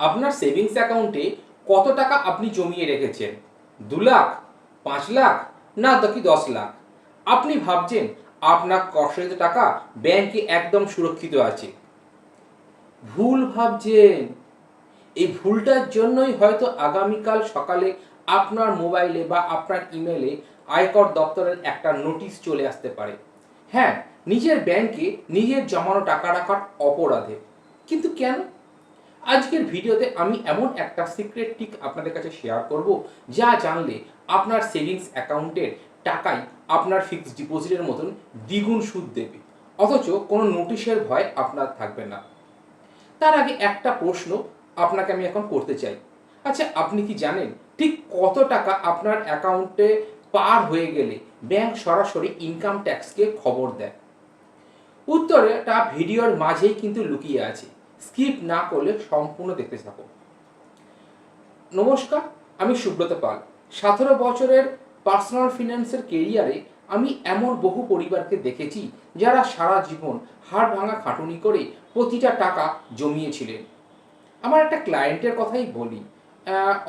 আপনার সেভিংস অ্যাকাউন্টে কত টাকা আপনি জমিয়ে রেখেছেন? 2 লাখ, 5 লাখ, না তো কি 10 লাখ? আপনি ভাবছেন আপনার কষ্টিত টাকা ব্যাংকে একদম সুরক্ষিত আছে। ভুল ভাবছেন। এই ভুলটার জন্যই হয়তো আগামীকাল সকালে আপনার মোবাইলে বা আপনার ইমেলে আয়কর দপ্তরের একটা নোটিশ চলে আসতে পারে। হ্যাঁ, নিজের ব্যাংকে নিজের জমানো টাকা রাখার অপরাধে। কিন্তু কেন? আজকের ভিডিওতে আমি এমন একটা সিক্রেট ট্রিক আপনাদের কাছে শেয়ার করব, যা জানলে আপনার সেভিংস অ্যাকাউন্টের টাকায় আপনার ফিক্সড ডিপোজিটের মতন দ্বিগুণ সুদ দেবে, অথচ কোনো নোটিশের ভয় আপনার থাকবে না। তার আগে একটা প্রশ্ন আপনাকে আমি এখন করতে চাই। আচ্ছা, আপনি কি জানেন ঠিক কত টাকা আপনার অ্যাকাউন্টে পার হয়ে গেলে ব্যাংক সরাসরি ইনকাম ট্যাক্সকে খবর দেয়? উত্তরটা ভিডিওর মাঝেই কিন্তু লুকিয়ে আছে। স্কিপ না করলে সম্পূর্ণ দেখতে থাকুন। নমস্কার, আমি সুব্রত পাল। 17 বছরের পার্সোনাল ফিন্যান্সের কেরিয়ারে আমি এমন বহু পরিবারকে দেখেছি যারা সারা জীবন হাড় ভাঙা খাটুনি করে প্রতিটা টাকা জমিয়েছিলেন। আমার একটা ক্লায়েন্টের কথাই বলি,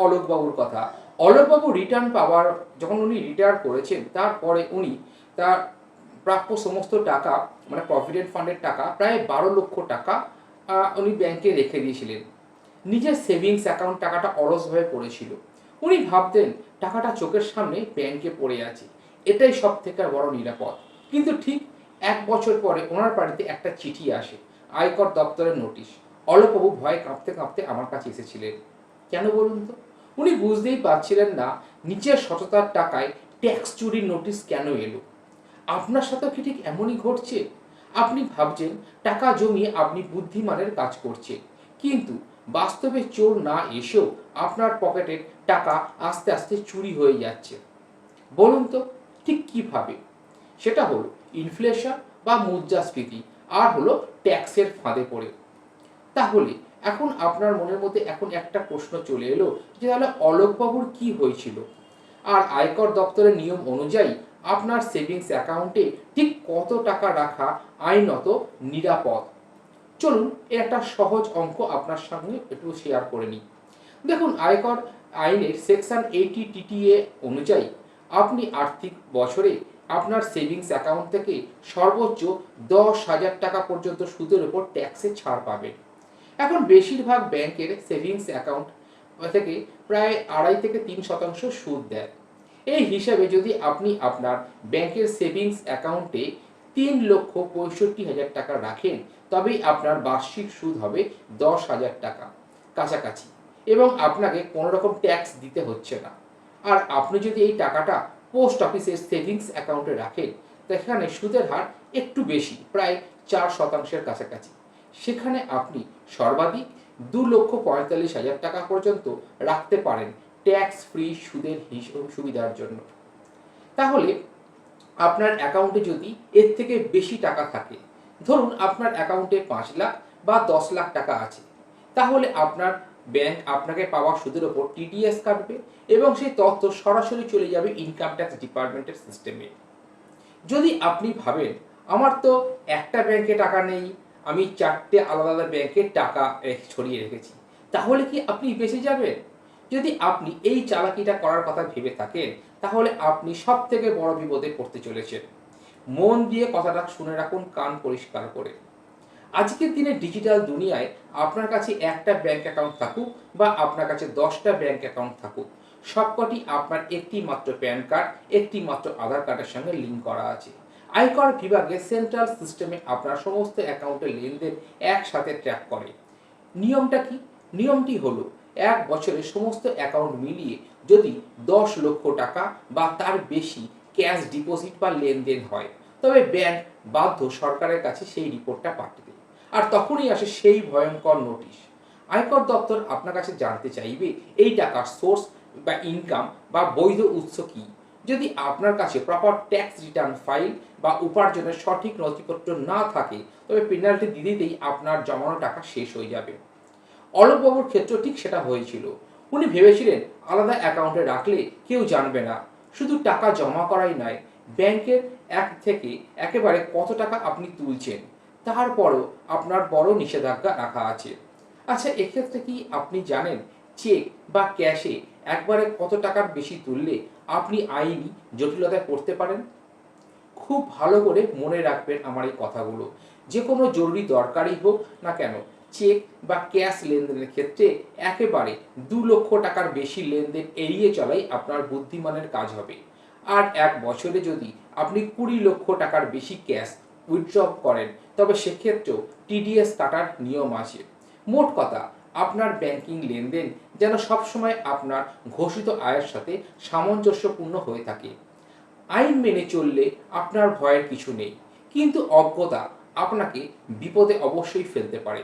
অলোকবাবুর কথা। অলোকবাবু রিটার্ন পাওয়ার, যখন উনি রিটায়ার করেছেন তারপরে উনি তার প্রাপ্য সমস্ত টাকা, মানে প্রভিডেন্ট ফান্ডের টাকা প্রায় 12 লক্ষ টাকা উনি ব্যাংকে রেখে দিয়েছিলেন। নিজের সেভিংস অ্যাকাউন্ট টাকাটা অলসভাবে পড়েছিল। উনি ভাবতেন টাকাটা চোখের সামনে ব্যাংকে পড়ে আছে, এটাই সব থেকে বড় নিরাপদ। কিন্তু ঠিক 1 বছর পরে ওনার বাড়িতে একটা চিঠি আসে, আয়কর দপ্তরের নোটিশ। অলোকবাবু ভয়ে কাঁপতে কাঁপতে আমার কাছে এসেছিলেন। কেন বলুন তো? উনি বুঝতেই পারছিলেন না নিচের সততার টাকায় ট্যাক্স চুরির নোটিশ কেন এলো। আপনার সাথেও কি ঠিক এমনই ঘটছে? আপনি ভাবছেন টাকা জমিয়ে আপনি বুদ্ধিমানের কাজ করছেন, কিন্তু বাস্তবে চোর না এসেও আপনার পকেটের টাকা আস্তে আস্তে চুরি হয়ে যাচ্ছে। বলুন তো ঠিক কিভাবে? সেটা হলো ইনফ্লেশন বা মুদ্রাস্ফীতি, আর হলো ট্যাক্সের ফাঁদে পড়ে। তাহলে এখন আপনার মনের মধ্যে এখন একটা প্রশ্ন চলে এলো যে তাহলে অলোকবাবুর কি হয়েছিল, আর আয়কর দপ্তরের নিয়ম অনুযায়ী আপনার সেভিংস অ্যাকাউন্টে ঠিক কত টাকা রাখা আইনত নিরাপদ? চলুন এর একটা সহজ অঙ্ক আপনার সঙ্গে একটু শেয়ার করে নিই। দেখুন, আয়কর আইনের সেকশন 80 টিটিএ অনুযায়ী আপনি আর্থিক বছরে আপনার সেভিংস অ্যাকাউন্ট থেকে সর্বোচ্চ 10,000 টাকা পর্যন্ত সুদের উপর ট্যাক্সে ছাড় পাবেন। এখন বেশিরভাগ ব্যাংকের সেভিংস অ্যাকাউন্ট থেকে প্রায় 2.5 থেকে 3% সুদ দেয়। এই হিসাবে যদি আপনি আপনার ব্যাংকের সেভিংস অ্যাকাউন্টে 3,65,000 টাকা রাখেন, তবেই আপনার বার্ষিক সুদ হবে 10,000 টাকা কাছাকাছি, এবং আপনাকে কোনো রকম ট্যাক্স দিতে হচ্ছে না। আর আপনি যদি এই টাকাটা পোস্ট অফিসের সেভিংস অ্যাকাউন্টে রাখেন, সেখানে সুদের হার একটু বেশি, প্রায় 4%-এর কাছাকাছি। সেখানে আপনি সর্বাধিক 2,45,000 টাকা পর্যন্ত রাখতে পারেন ট্যাক্স ফ্রি সুদের সুবিধার জন্য। তাহলে আপনার অ্যাকাউন্টে যদি এর থেকে বেশি টাকা থাকে, ধরুন আপনার অ্যাকাউন্টে 5 লাখ বা 10 লাখ টাকা আছে, তাহলে আপনার ব্যাংক আপনাকে পাওয়া সুদের ওপর টিডিএস কাটবে এবং সেই তথ্য সরাসরি চলে যাবে ইনকাম ট্যাক্স ডিপার্টমেন্টের সিস্টেমে। যদি আপনি ভাবেন আমার তো একটা ব্যাংকে টাকা নেই, আমি 4টে আলাদা আলাদা ব্যাংকে টাকা ছড়িয়ে রেখেছি, তাহলে কি আপনি বেঁচে যাবেন? যদি আপনি এই চালাকিটা করার কথা ভেবে থাকেন, তাহলে আপনি সব থেকে বড় বিপদে পড়তে চলেছেন। মন দিয়ে কথাটা শুনে রাখুন, কান পরিষ্কার করে। আজকের দিনে ডিজিটাল দুনিয়ায় আপনার কাছে একটা ব্যাংক অ্যাকাউন্ট থাকুক বা আপনার কাছে 10টা ব্যাংক অ্যাকাউন্ট থাকুক, সবকটি আপনার একটি মাত্র প্যান কার্ড, একটি মাত্র আধার কার্ডের সঙ্গে লিঙ্ক করা আছে। আয়কর বিভাগে সেন্ট্রাল সিস্টেমে আপনার সমস্ত অ্যাকাউন্টের লেনদেন একসাথে ট্র্যাক করে। নিয়মটা কি? নিয়মটি হলো 1 বছরে সমস্ত অ্যাকাউন্ট মিলিয়ে যদি 10 লক্ষ টাকা বা তার বেশি ক্যাশ ডিপোজিট বা লেনদেন হয়, তবে ব্যাংক বাধ্য সরকারের কাছে সেই রিপোর্টটা পাঠাতে। আর তখনই আসে সেই ভয়ঙ্কর নোটিশ। আয়কর দপ্তর আপনার কাছে জানতে চাইবে এই টাকার সোর্স বা ইনকাম বা বৈধ উৎস কি। যদি আপনার কাছে প্রপার ট্যাক্স রিটার্ন ফাইল বা উপার্জনের সঠিক নথিপত্র না থাকে, তবে পেনাল্টি দিতেই আপনার জমানো টাকা শেষ হয়ে যাবে। অলোকবাবুর ক্ষেত্রে ঠিক সেটা হয়েছিল। উনি ভেবেছিলেন আলাদা অ্যাকাউন্টে রাখলে কেউ জানবে না, শুধু টাকা জমা করাই নয়, ব্যাংকের এক থেকে একেবারে কত টাকা আপনি তুলছেন তারপরও আপনার বড় নিষেধাজ্ঞা রাখা আছে। আচ্ছা, এক্ষেত্রে কি আপনি জানেন চেক বা ক্যাশে একবারে কত টাকার বেশি তুললে আপনি আইনি জটিলতায় পড়তে পারেন? খুব ভালো করে মনে রাখবেন আমার এই কথাগুলো। যে কোনো জরুরি দরকারই হোক না কেন, চেক বা ক্যাশ লেনদেনের ক্ষেত্রে একেবারে ২,০০,০০০ টাকার বেশি লেনদেন এড়িয়ে চলাই আপনার বুদ্ধিমানের কাজ হবে। আর ১ বছরে যদি আপনি ২০,০০,০০০ টাকার বেশি ক্যাশ উইথড্র করেন, তবে সেক্ষেত্রেও টিডিএস কাটার নিয়ম আছে। মোট কথা, আপনার ব্যাংকিং লেনদেন যেন সবসময় আপনার ঘোষিত আয়ের সাথে সামঞ্জস্যপূর্ণ হয়ে থাকে। আইন মেনে চললে আপনার ভয়ের কিছু নেই, কিন্তু অজ্ঞতা আপনাকে বিপদে অবশ্যই ফেলতে পারে।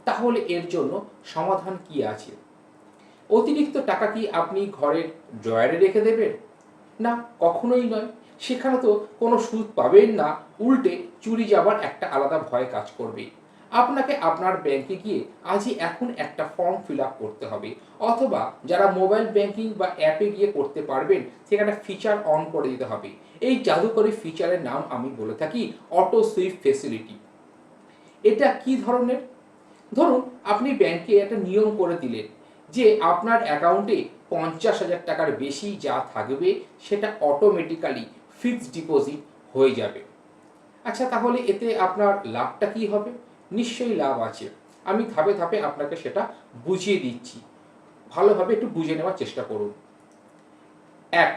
তাহলে এর জন্য সমাধান কি আছে? অতিরিক্ত টাকা কি আপনি ঘরের ড্রয়ারে রেখে দেবেন? না, কখনোই নয়। সেখানে তো কোনো সুদ পাবেন না, উল্টে চুরি যাবার একটা আলাদা ভয় কাজ করবে। আপনাকে আপনার ব্যাংকে গিয়ে আজই এখন একটা ফর্ম ফিল আপ করতে হবে, অথবা যারা মোবাইল ব্যাংকিং বা অ্যাপে গিয়ে করতে পারবেন সেখানে ফিচার অন করে দিতে হবে। এই জাদুকরী ফিচারের নাম আমি বলে থাকি অটো সুইপ ফেসিলিটি। এটা কি ধরনের? ধরুন আপনি ব্যাংকে একটা নিয়ম করে দিলেন যে আপনার অ্যাকাউন্টে ৫০,০০০ টাকার বেশি যা থাকবে সেটা অটোমেটিক্যালি ফিক্সড ডিপোজিট হয়ে যাবে। আচ্ছা, তাহলে এতে আপনার লাভটা কি হবে? নিশ্চয়ই লাভ আছে। আমি ধাপে ধাপে আপনাকে সেটা বুঝিয়ে দিচ্ছি। ভালোভাবে একটু বুঝে নেওয়ার চেষ্টা করুন। ১.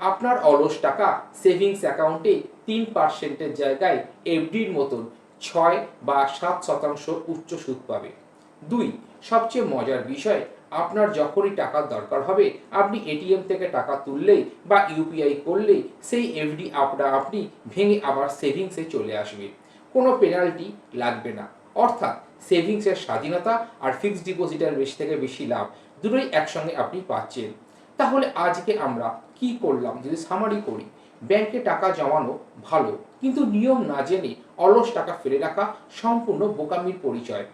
আপনার অলস টাকা সেভিংস অ্যাকাউন্টে ৩% এর জায়গায় এফডির মতন ৬ বা ৭% উচ্চ সুদ পাবে। ২. সবচেয়ে মজার বিষয়, আপনার যখনই টাকার দরকার হবে আপনি এটিএম থেকে টাকা তুললেই বা ইউপিআই করলেই সেই এফডি আপনি ভেঙে আবার সেভিংসে চলে আসবে। কোনো পেনাল্টি লাগবে না। অর্থাৎ সেভিংসের স্বাধীনতা আর ফিক্সড ডিপোজিটের বেশি থেকে বেশি লাভ দুটোই একসঙ্গে আপনি পাচ্ছেন। তাহলে আজকে আমরা কি করলাম যদি সামারি করি? ব্যাংকে টাকা জমানো ভালো, কিন্তু নিয়ম না জেনে অলস টাকা ফেলে রাখা সম্পূর্ণ বোকামির পরিচয়।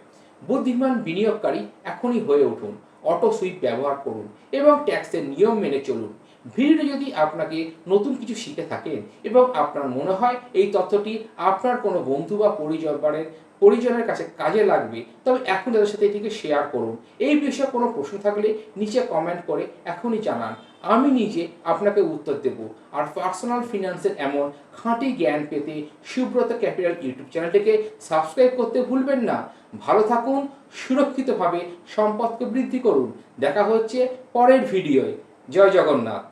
বুদ্ধিমান বিনিয়োগকারী এখনই হয়ে উঠুন, অটো সুইপ ব্যবহার করুন এবং ট্যাক্সের নিয়ম মেনে চলুন। ভিডিওটি যদি আপনাকে নতুন কিছু শিখে থাকেন এবং আপনার মনে হয় এই তথ্যটি আপনার কোনো বন্ধু বা পরিজনের কাছে কাজে লাগবে, তবে এখন তাদের সাথে এটিকে শেয়ার করুন। এই বিষয়ে কোনো প্রশ্ন থাকলে নিচে কমেন্ট করে এখনই জানান। আমি নিজে আপনাকে উত্তর দেব। আর পার্সোনাল ফিন্যান্সের এমন খাঁটি জ্ঞান পেতে সুব্রত ক্যাপিটাল ইউটিউব চ্যানেলটিকে সাবস্ক্রাইব করতে ভুলবেন না। ভালো থাকুন, সুরক্ষিতভাবে সম্পদকে বৃদ্ধি করুন। দেখা হচ্ছে পরের ভিডিওয়। জয় জগন্নাথ।